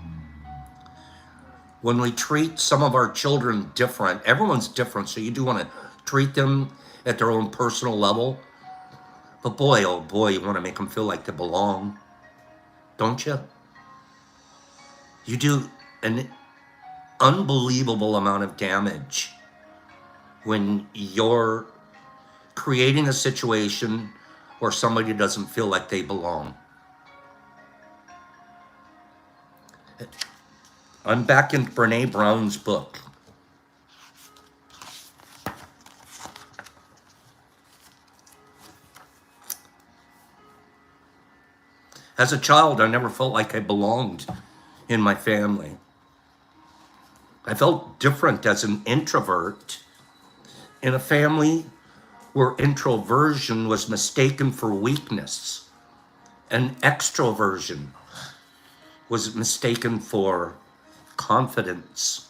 When we treat some of our children different, everyone's different, so you do want to treat them at their own personal level. But boy, oh boy, you want to make them feel like they belong, don't you? You do an unbelievable amount of damage when you're creating a situation where somebody doesn't feel like they belong. I'm back in Brene Brown's book. As a child, I never felt like I belonged in my family. I felt different as an introvert in a family where introversion was mistaken for weakness and extroversion was mistaken for confidence.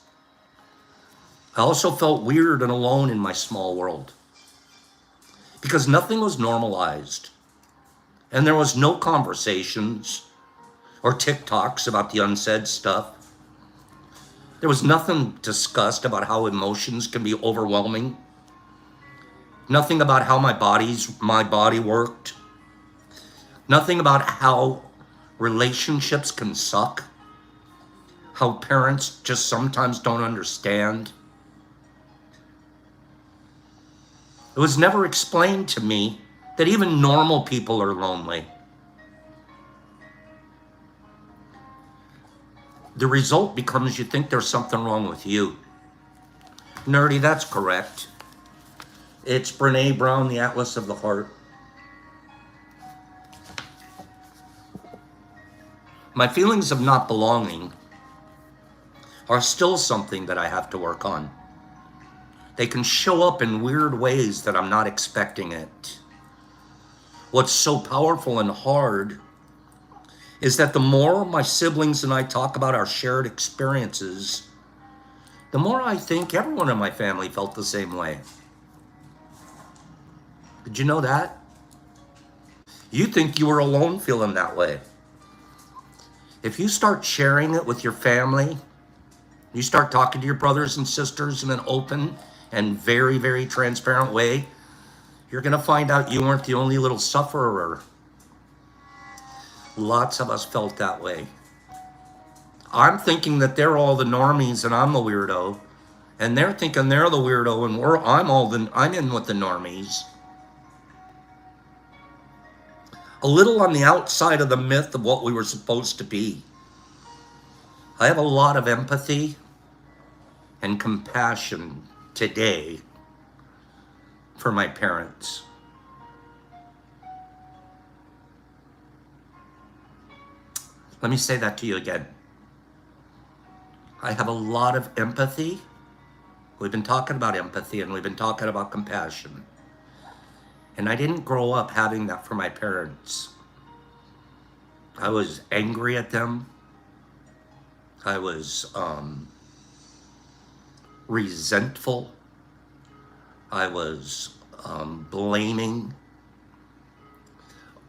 I also felt weird and alone in my small world because nothing was normalized and there was no conversations or TikToks about the unsaid stuff. There was nothing discussed about how emotions can be overwhelming. Nothing about how my body worked. Nothing about how relationships can suck. How parents just sometimes don't understand. It was never explained to me that even normal people are lonely. The result becomes you think there's something wrong with you. Nerdy, that's correct. It's Brene Brown, The Atlas of the Heart. My feelings of not belonging are still something that I have to work on. They can show up in weird ways that I'm not expecting it. What's so powerful and hard is that the more my siblings and I talk about our shared experiences, the more I think everyone in my family felt the same way. Did you know that? You think you were alone feeling that way. If you start sharing it with your family, you start talking to your brothers and sisters in an open and very, very transparent way, you're going to find out you weren't the only little sufferer. Lots of us felt that way. I'm thinking that they're all the normies and I'm the weirdo, and they're thinking they're the weirdo and I'm in with the normies. A little on the outside of the myth of what we were supposed to be. I have a lot of empathy and compassion today for my parents. Let me say that to you again. I have a lot of empathy. We've been talking about empathy and we've been talking about compassion. And I didn't grow up having that for my parents. I was angry at them. I was resentful. I was blaming.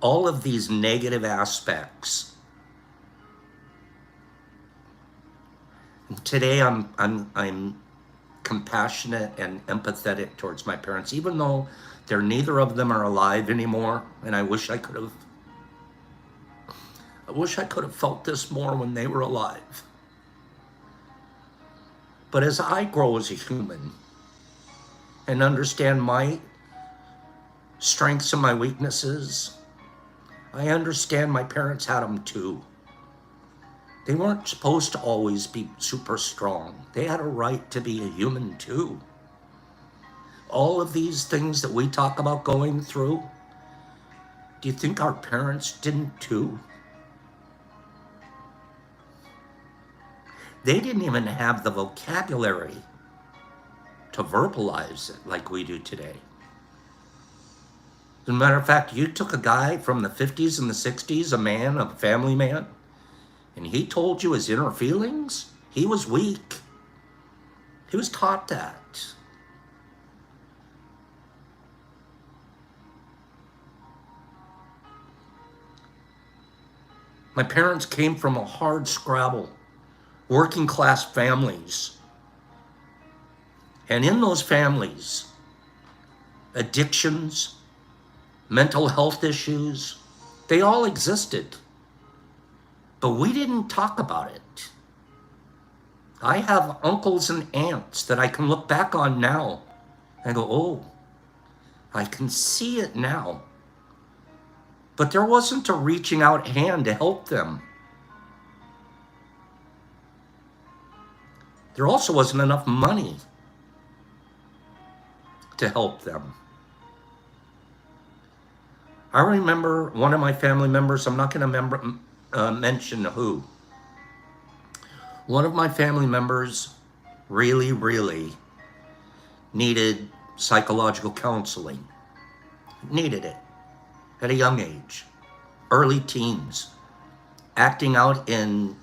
All of these negative aspects. Today I'm compassionate and empathetic towards my parents, even though neither of them are alive anymore, and I wish I could have felt this more when they were alive. But as I grow as a human and understand my strengths and my weaknesses, I understand my parents had them too. They weren't supposed to always be super strong. They had a right to be a human too. All of these things that we talk about going through, do you think our parents didn't too? They didn't even have the vocabulary to verbalize it like we do today. As a matter of fact, you took a guy from the 50s and the 60s, a man, a family man, and he told you his inner feelings, he was weak. He was taught that. My parents came from a hard scrabble, working class families. And in those families, addictions, mental health issues, they all existed. But we didn't talk about it. I have uncles and aunts that I can look back on now and go, oh, I can see it now. But there wasn't a reaching out hand to help them. There also wasn't enough money to help them. I remember one of my family members, I'm not going to mention who. One of my family members really needed psychological counseling. Needed it at a young age, early teens, acting out in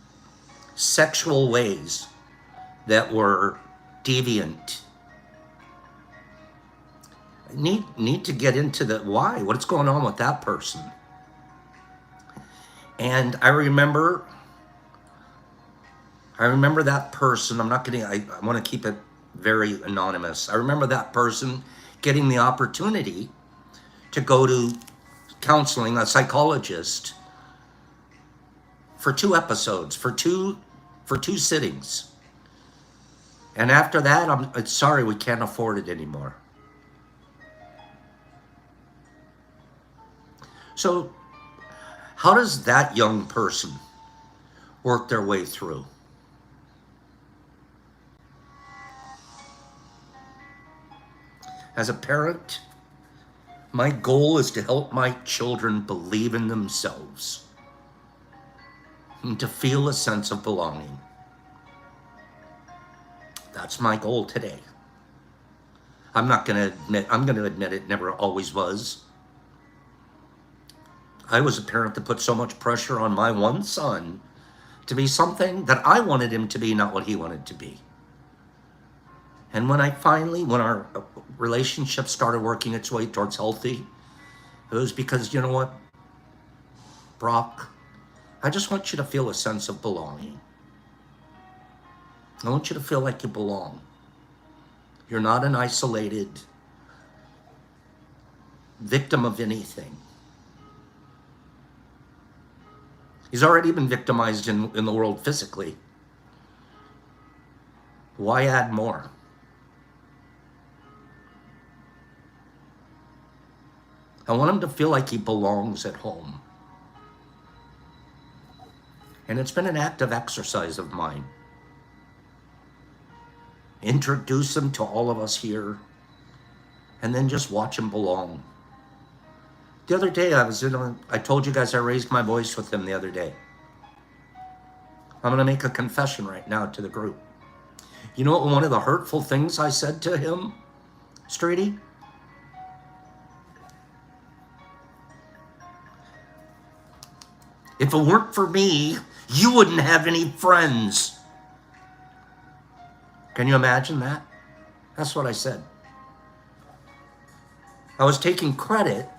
sexual ways that were deviant. Need to get into the why, what's going on with that person. And I remember that person, I want to keep it very anonymous. I remember that person getting the opportunity to go to counseling, a psychologist, for 2 episodes, for two sittings. And after that, I'm sorry, we can't afford it anymore. So how does that young person work their way through? As a parent, my goal is to help my children believe in themselves and to feel a sense of belonging. That's my goal today. I'm going to admit it never always was. I was a parent that put so much pressure on my one son to be something that I wanted him to be, not what he wanted to be. And when our relationship started working its way towards healthy, it was because, you know what, Brock, I just want you to feel a sense of belonging. I want you to feel like you belong. You're not an isolated victim of anything. He's already been victimized in the world physically. Why add more? I want him to feel like he belongs at home. And it's been an active exercise of mine. Introduce him to all of us here, and then just watch him belong. The other day, I told you guys I raised my voice with him the other day. I'm going to make a confession right now to the group. You know what one of the hurtful things I said to him, Streety? If it weren't for me, you wouldn't have any friends. Can you imagine that? That's what I said. I was taking credit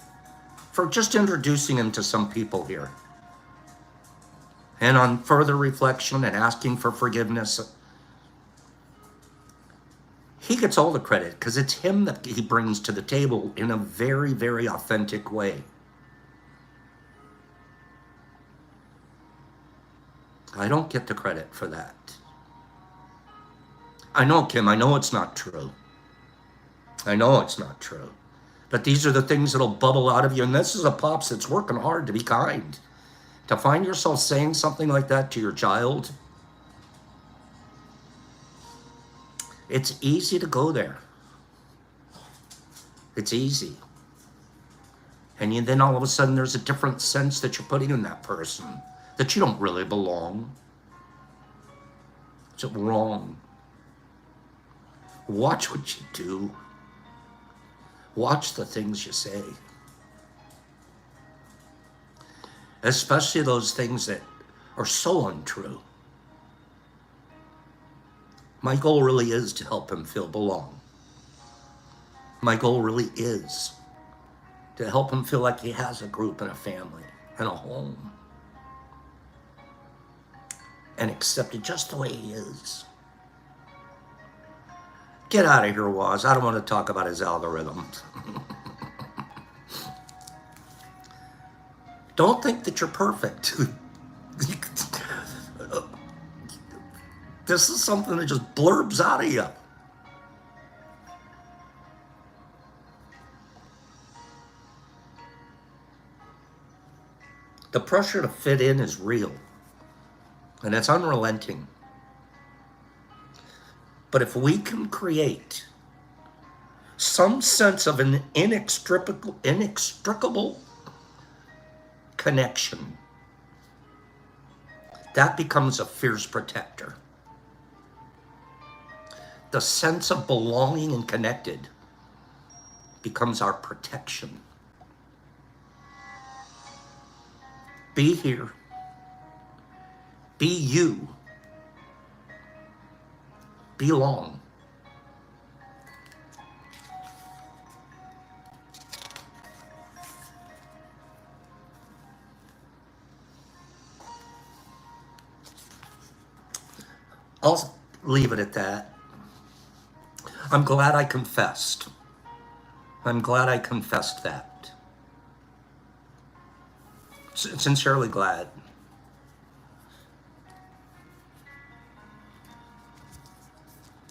for just introducing him to some people here. And on further reflection and asking for forgiveness, he gets all the credit because it's him that he brings to the table in a very, very authentic way. I don't get the credit for that. I know, Kim, I know it's not true. I know it's not true. But these are the things that'll bubble out of you. And this is a pops that's working hard to be kind. To find yourself saying something like that to your child, it's easy to go there. It's easy. And then all of a sudden there's a different sense that you're putting in that person, that you don't really belong. It's wrong. Watch what you do. Watch the things you say. Especially those things that are so untrue. My goal really is to help him feel belong. My goal really is to help him feel like he has a group and a family and a home. And accepted just the way he is. Get out of here, Woz. I don't want to talk about his algorithms. Don't think that you're perfect. This is something that just blurbs out of you. The pressure to fit in is real. And it's unrelenting. But if we can create some sense of an inextricable connection, that becomes a fierce protector. The sense of belonging and connected becomes our protection. Be here. Be you. Belong. I'll leave it at that. I'm glad I confessed. I'm glad I confessed that. Sincerely glad.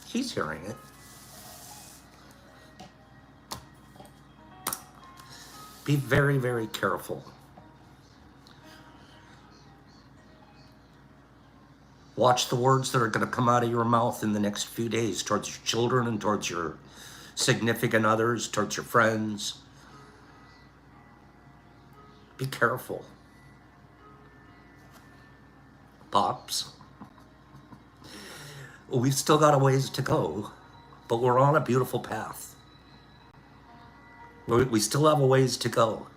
He's hearing it. Be very, very careful. Watch the words that are going to come out of your mouth in the next few days towards your children and towards your significant others, towards your friends. Be careful. Pops. We've still got a ways to go, but we're on a beautiful path. We still have a ways to go,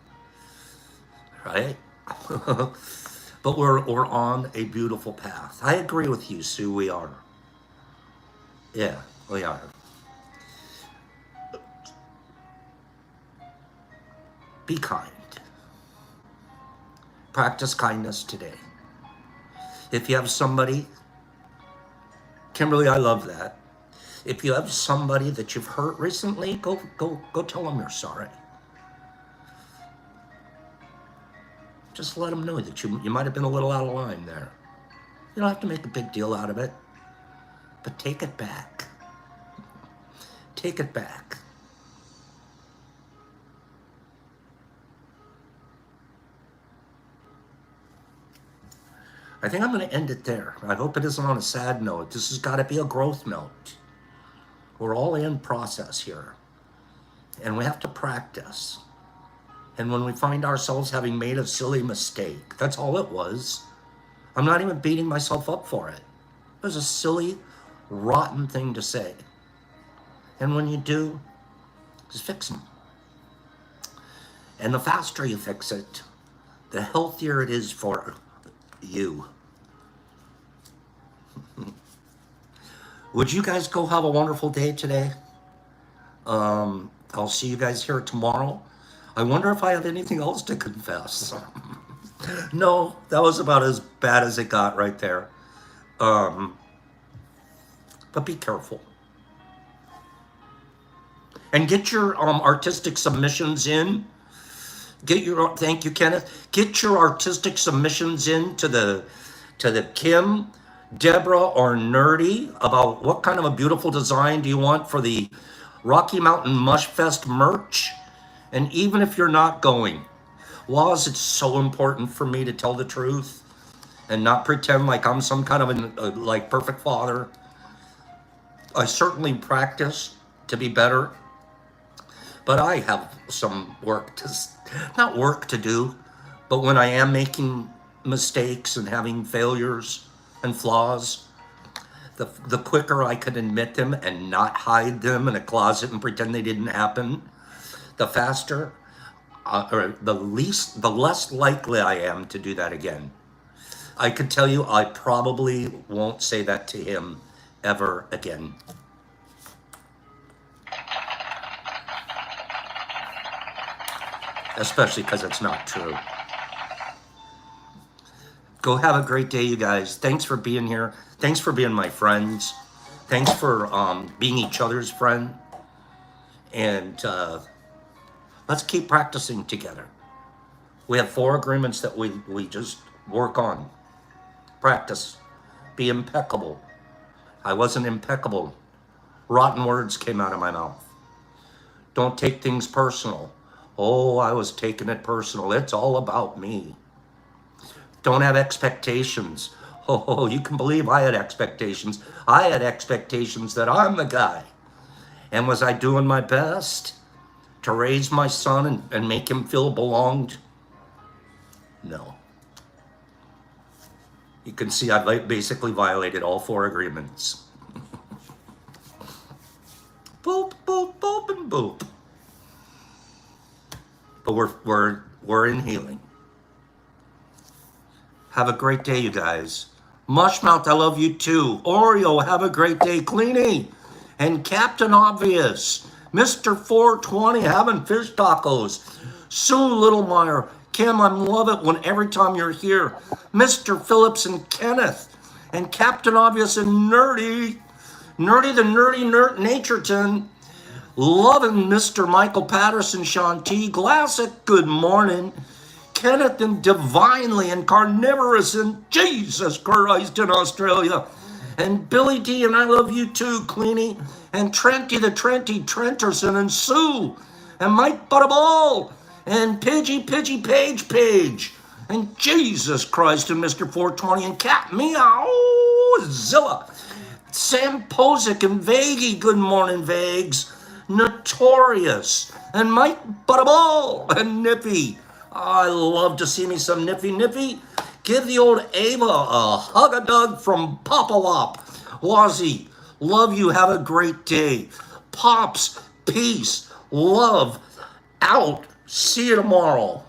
right? But we're on a beautiful path. I agree with you, Sue, we are. Yeah, we are. Be kind. Practice kindness today. If you have somebody, Kimberly, I love that. If you have somebody that you've hurt recently, go tell them you're sorry. Just let them know that you might have been a little out of line there. You don't have to make a big deal out of it, but take it back. Take it back. I think I'm going to end it there. I hope it isn't on a sad note. This has got to be a growth note. We're all in process here. And we have to practice. And when we find ourselves having made a silly mistake, that's all it was. I'm not even beating myself up for it. It was a silly, rotten thing to say. And when you do, just fix them. And the faster you fix it, the healthier it is for you. Would you guys go have a wonderful day today? I'll see you guys here tomorrow. I wonder if I have anything else to confess. No, that was about as bad as it got right there. But be careful. And get your artistic submissions in. Thank you, Kenneth. Get your artistic submissions in to the Kim, Deborah, or Nerdy about what kind of a beautiful design do you want for the Rocky Mountain Mushfest merch. And even if you're not going, Waz, it's so important for me to tell the truth and not pretend like I'm some kind of a perfect father. I certainly practice to be better, but I have some work to, not work to do, but when I am making mistakes and having failures and flaws, the quicker I can admit them and not hide them in a closet and pretend they didn't happen, the faster, or the less likely I am to do that again. I can tell you I probably won't say that to him ever again. Especially because it's not true. Go have a great day, you guys. Thanks for being here. Thanks for being my friends. Thanks for being each other's friend. And let's keep practicing together. We have 4 agreements that we just work on. Practice. Be impeccable. I wasn't impeccable. Rotten words came out of my mouth. Don't take things personal. Oh, I was taking it personal. It's all about me. Don't have expectations. Oh, you can believe I had expectations. I had expectations that I'm the guy. And was I doing my best to raise my son and make him feel belonged? No. You can see I basically violated all 4 agreements. Boop, boop, boop, and boop. But we're in healing. Have a great day, you guys. Mushmouth, I love you too. Oreo, have a great day. Cleanie and Captain Obvious. Mr. 420 having fish tacos. Sue Littlemeyer. Kim, I love it when every time you're here. Mr. Phillips and Kenneth. And Captain Obvious and Nerdy. Nerdy the Nerdy Nerd Natureton. Loving Mr. Michael Patterson, Shanti. Classic, good morning. Kenneth and Divinely and Carnivorous and Jesus Christ in Australia. And Billy D and I love you too, Cleanie. And Trenty the Trenty Trenterson and Sue. And Mike Butterball. And Pidgey Page. And Jesus Christ and Mr. 420 and Cat Meow Zilla. Sam Posick and Vagey, good morning, Vags. Notorious. And Mike Butterball and Nippy. I love to see me some Nippy. Give the old Ava a hug-a-dug from Papa Wop. Wazzy, love you. Have a great day. Pops, peace, love, out. See you tomorrow.